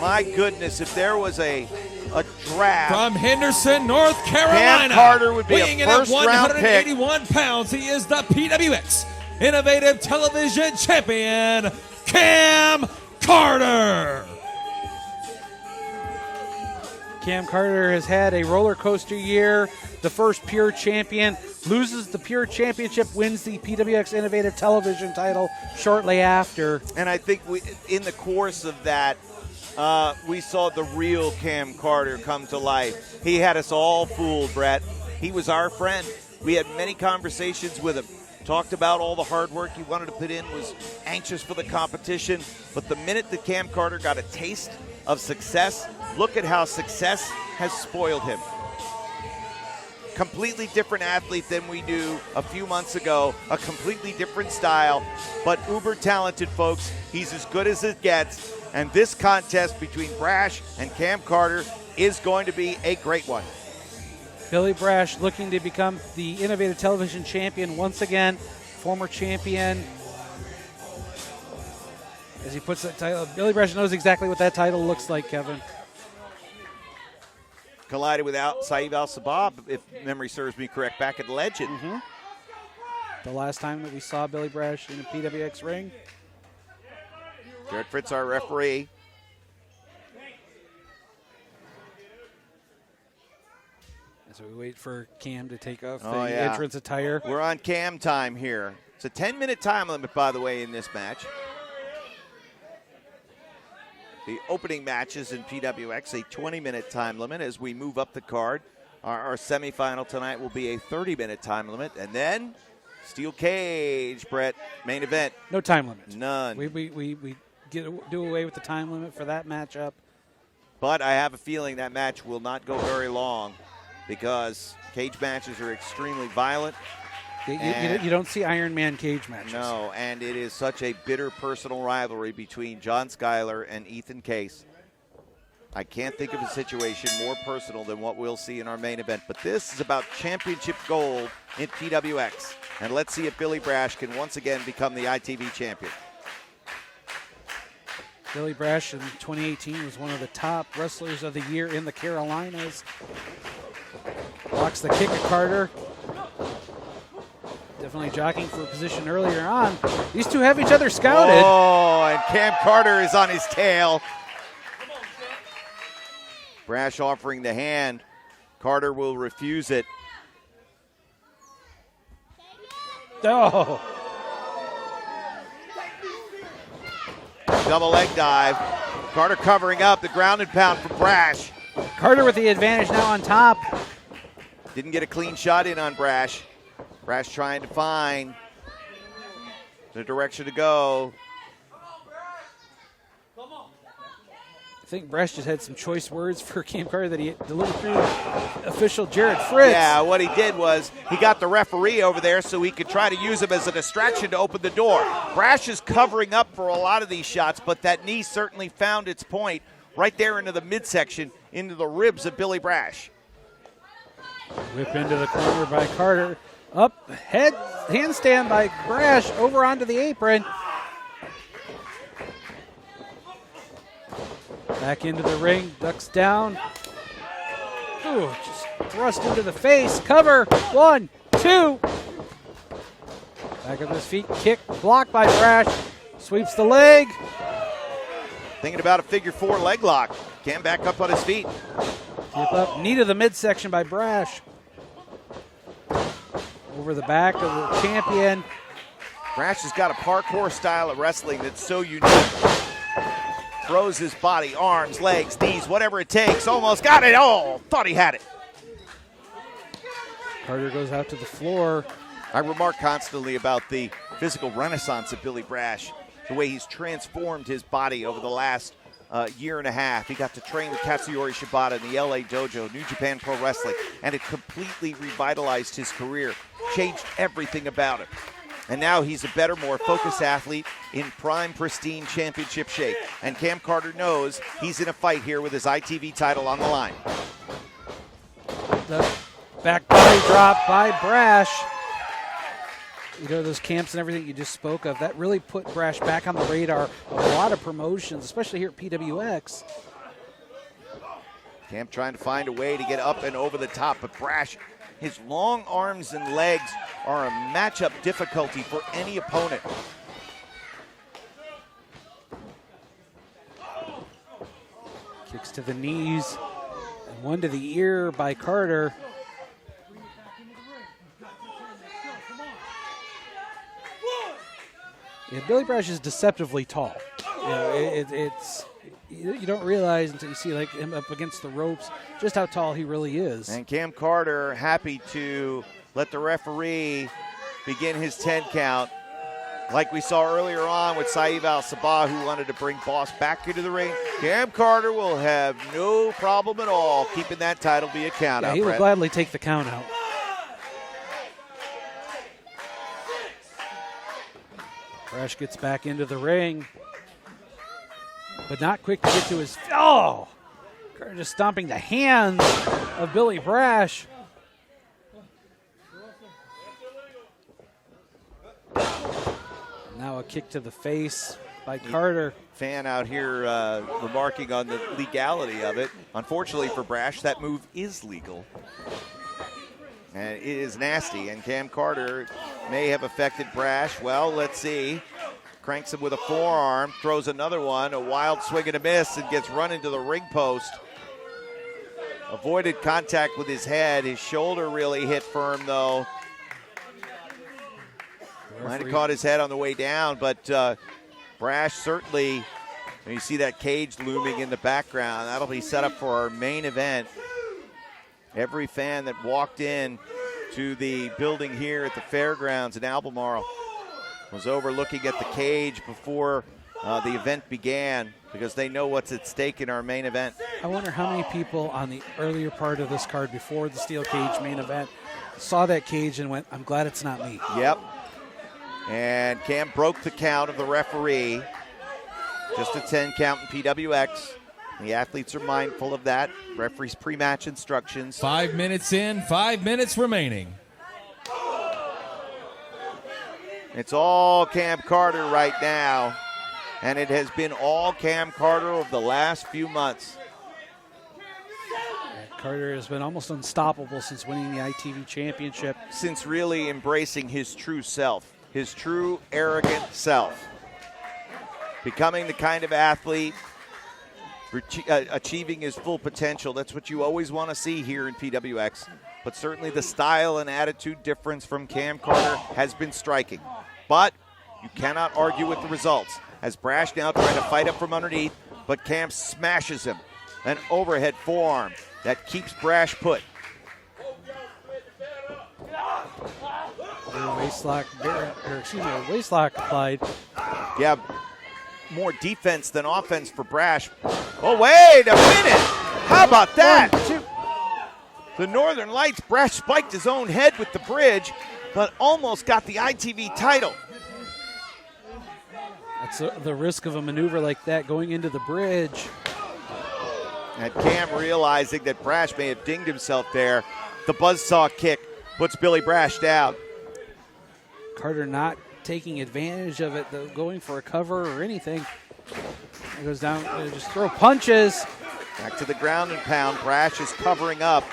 My goodness, if there was a draft. From Henderson, North Carolina. Cam Carter would be weighing a in at first-round pick. 181 pounds. He is the PWX Innovative Television Champion, Cam Carter. Cam Carter has had a roller coaster year. The first Pure champion, loses the Pure Championship, wins the PWX Innovative Television title shortly after. And I think in the course of that, we saw the real Cam Carter come to life. He had us all fooled, Brett. He was our friend. We had many conversations with him. Talked about all the hard work he wanted to put in, was anxious for the competition. But the minute that Cam Carter got a taste of success, look at how success has spoiled him. Completely different athlete than we knew a few months ago, a completely different style, but uber talented, folks. He's as good as it gets, and this contest between Brash and Cam Carter is going to be a great one. Billy Brash looking to become the Innovative Television Champion once again, former champion. As he puts that title, Billy Brash knows exactly what that title looks like, Kevin. Collided with Saeed Al-Sabab, if memory serves me correct, back at Legend. Mm-hmm. The last time that we saw Billy Brash in a PWX ring. Jared Fritz, our referee. As we wait for Cam to take off the yeah. entrance attire. We're on Cam time here. It's a 10-minute time limit, by the way, in this match. The opening matches in PWX, a 20-minute time limit. As we move up the card, our semifinal tonight will be a 30-minute time limit. And then steel cage, Brett, main event. No time limit. None. We do away with the time limit for that matchup. But I have a feeling that match will not go very long because cage matches are extremely violent. You don't see Iron Man cage matches. No, and it is such a bitter personal rivalry between John Schuyler and Ethan Case. I can't think of a situation more personal than what we'll see in our main event. But this is about championship gold in PWX. And let's see if Billy Brash can once again become the ITV champion. Billy Brash in 2018 was one of the top wrestlers of the year in the Carolinas. Blocks the kick of Carter. Definitely jockeying for a position earlier on. These two have each other scouted. Oh, and Cam Carter is on his tail. Brash offering the hand. Carter will refuse it. Oh. Double leg dive. Carter covering up the ground and pound for Brash. Carter with the advantage now on top. Didn't get a clean shot in on Brash. Brash trying to find the direction to go. I think Brash just had some choice words for Cam Carter that he delivered through official Jared Fritz. Yeah, what he did was he got the referee over there so he could try to use him as a distraction to open the door. Brash is covering up for a lot of these shots, but that knee certainly found its point right there into the midsection, into the ribs of Billy Brash. Whip into the corner by Carter. Up, handstand by Brash, over onto the apron. Back into the ring, ducks down. Ooh, just thrust into the face. Cover, 1, 2. Back of his feet, kick, blocked by Brash. Sweeps the leg. Thinking about a figure 4 leg lock. Cam back up on his feet. Flip up, knee to the midsection by Brash. Over the back of the champion. Brash has got a parkour style of wrestling that's so unique. Throws his body, arms, legs, knees, whatever it takes. Almost got it all. Thought he had it. Carter goes out to the floor. I remark constantly about the physical renaissance of Billy Brash, the way he's transformed his body over the last year and a half. He got to train with Katsuyori Shibata in the LA Dojo, New Japan Pro Wrestling, and it completely revitalized his career, changed everything about him. And now he's a better, more focused athlete in prime, pristine championship shape. And Cam Carter knows he's in a fight here with his ITV title on the line. The back body drop by Brash. You know, those camps and everything you just spoke of, that really put Brash back on the radar of a lot of promotions, especially here at PWX. Cam trying to find a way to get up and over the top, but Brash, his long arms and legs are a matchup difficulty for any opponent. Kicks to the knees, and one to the ear by Carter. Yeah, Billy Brash is deceptively tall. You know, you don't realize until you see like him up against the ropes just how tall he really is. And Cam Carter happy to let the referee begin his 10 count. Like we saw earlier on with Saeed Al-Sabah, who wanted to bring Boss back into the ring. Cam Carter will have no problem at all keeping that title be a count out. He will gladly take the count out. Brash gets back into the ring, but not quick to get to his. Oh! Carter just stomping the hands of Billy Brash. Now a kick to the face by Carter. Fan out here remarking on the legality of it. Unfortunately for Brash, that move is legal. And it is nasty, and Cam Carter may have affected Brash. Well, let's see. Cranks him with a forearm, throws another one, a wild swing and a miss, and gets run into the ring post. Avoided contact with his head. His shoulder really hit firm, though. Might have caught his head on the way down, but Brash certainly, when you see that cage looming in the background, that'll be set up for our main event. Every fan that walked in to the building here at the fairgrounds in Albemarle was overlooking at the cage before the event began because they know what's at stake in our main event. I wonder how many people on the earlier part of this card before the steel cage main event saw that cage and went, I'm glad it's not me. Yep. And Cam broke the count of the referee. Just a 10 count in PWX. The athletes are mindful of that. Referee's pre-match instructions. 5 minutes in, 5 minutes remaining. It's all Cam Carter right now, and it has been all Cam Carter over the last few months. Carter has been almost unstoppable since winning the ITV championship. Since really embracing his true self, his true arrogant self. Becoming the kind of athlete, achieving his full potential. That's what you always want to see here in PWX. But certainly the style and attitude difference from Cam Carter has been striking. But you cannot argue with the results. As Brash now trying to fight up from underneath, but Cam smashes him. An overhead forearm that keeps Brash put. Waistlock applied. Yeah, more defense than offense for Brash. Oh, wait a minute. How about that? 1, 2. The Northern Lights, Brash spiked his own head with the bridge, but almost got the ITV title. That's the risk of a maneuver like that going into the bridge. And Cam realizing that Brash may have dinged himself there. The buzzsaw kick puts Billy Brash down. Carter not taking advantage of it, though, going for a cover or anything. He goes down, just throw punches. Back to the ground and pound. Brash is covering up.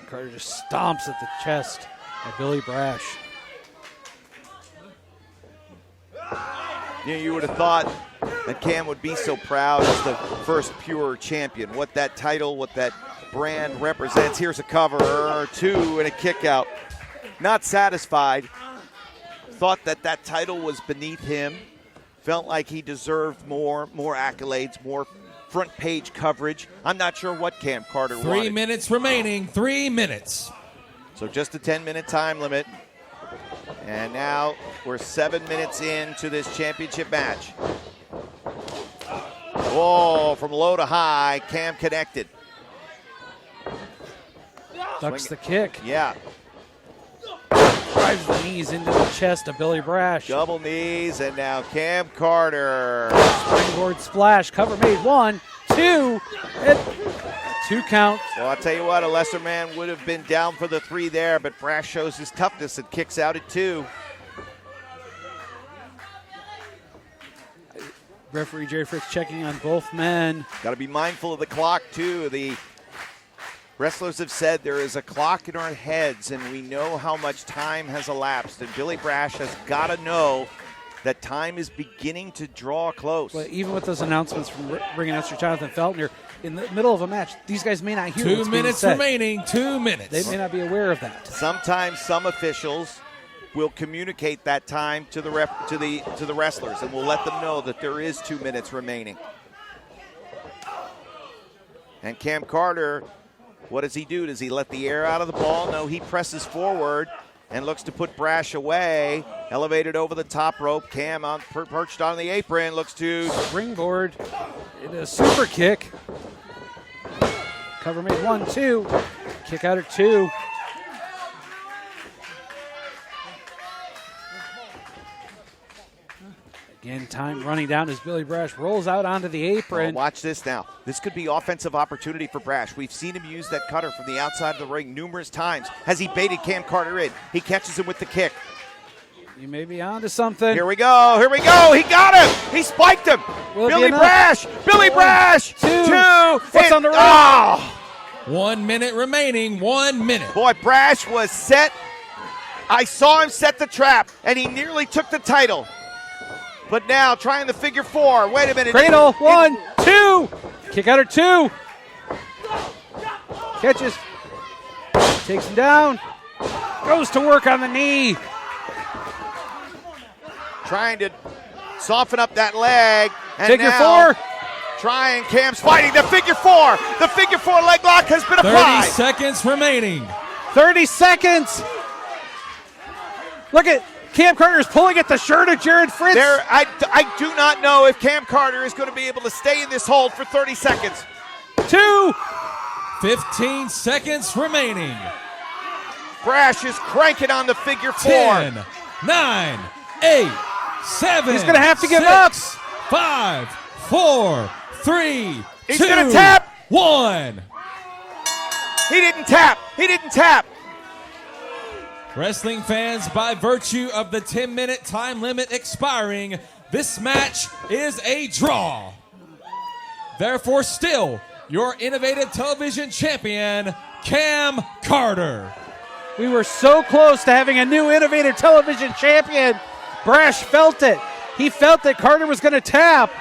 Carter just stomps at the chest of Billy Brash. You know, you would have thought that Cam would be so proud as the first pure champion. What that title, what that brand represents. Here's a cover, 2, and a kick out. Not satisfied. Thought that that title was beneath him. Felt like he deserved more accolades, more front page coverage. I'm not sure what Cam Carter wanted. 3 minutes remaining, 3 minutes. So just a 10-minute time limit. And now we're 7 minutes into this championship match. Whoa, from low to high, Cam connected. Ducks the kick. Yeah. Drives the knees into the chest of Billy Brash. Double knees, and now Cam Carter. Springboard splash. Cover made. 1, 2, and 2 counts. Well, I'll tell you what, a lesser man would have been down for the 3 there, but Brash shows his toughness and kicks out at 2. Referee Jerry Fritz checking on both men. Got to be mindful of the clock, too. The wrestlers have said there is a clock in our heads, and we know how much time has elapsed. And Billy Brash has got to know that time is beginning to draw close. But even with those announcements from ring announcer Jonathan Feltner, in the middle of a match, these guys may not hear 2 what's being minutes said. remaining. 2 minutes. They may not be aware of that. Sometimes some officials will communicate that time to the wrestlers, and will let them know that there is 2 minutes remaining. And Cam Carter, what does he do? Does he let the air out of the ball? No, he presses forward and looks to put Brash away. Elevated over the top rope. Cam perched on the apron, looks to Springboard into a super kick. Cover made 1, 2. Kick out at 2. Again, time running down as Billy Brash rolls out onto the apron. Oh, watch this now. This could be offensive opportunity for Brash. We've seen him use that cutter from the outside of the ring numerous times. Has he baited Cam Carter in? He catches him with the kick. You may be onto something. Here we go. Here we go. He got him. He spiked him. Billy Brash. Billy Brash. 2. What's on the rope? Oh. 1 minute remaining. 1 minute. Boy, Brash was set. I saw him set the trap, and he nearly took the title. But now trying the figure 4. Wait a minute. Cradle. 1, 2. Kick out at 2. Catches. Takes him down. Goes to work on the knee. Trying to soften up that leg. And Figure now 4. Trying. Cam's fighting the figure 4. The figure 4 leg lock has been 30 applied. seconds remaining. 30 seconds. Look at Cam Carter is pulling at the shirt of Jared Fritz. I do not know if Cam Carter is going to be able to stay in this hold for 30 seconds. 2. 15 seconds remaining. Brash is cranking on the figure 4. 10, 9, 8, 7. He's gonna have to give 6, up. 5, 4, 3, He's 2, gonna tap. 1. He didn't tap. He didn't tap. Wrestling fans, by virtue of the 10-minute time limit expiring, this match is a draw. Therefore, still, your innovative television champion, Cam Carter. We were so close to having a new innovative television champion. Brash felt it. He felt that Carter was going to tap.